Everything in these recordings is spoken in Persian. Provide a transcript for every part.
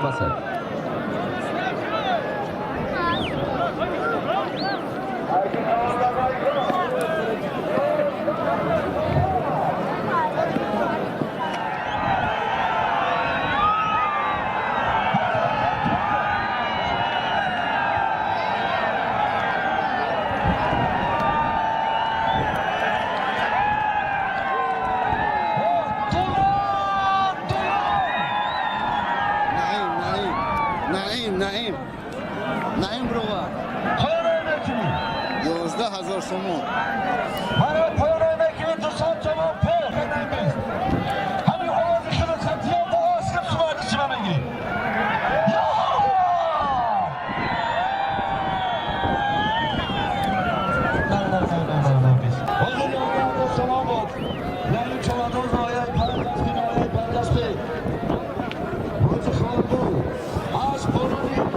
Pasa. نعیم بروا پایان وکیلی 11,000 سومون برای پایان وکیلی دوستان جواب پر همین آوازشون رو خطیان با آسکم سواری چی من بگیریم حضوری آقای سلام بود یعنی چوانون نایه پرندستی نایه پرندستی روز خواهدو از برونی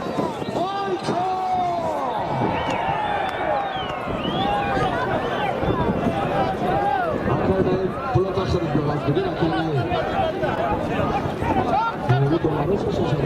Pula taşlarız biraz. Bir dakika. Bu doları sözü.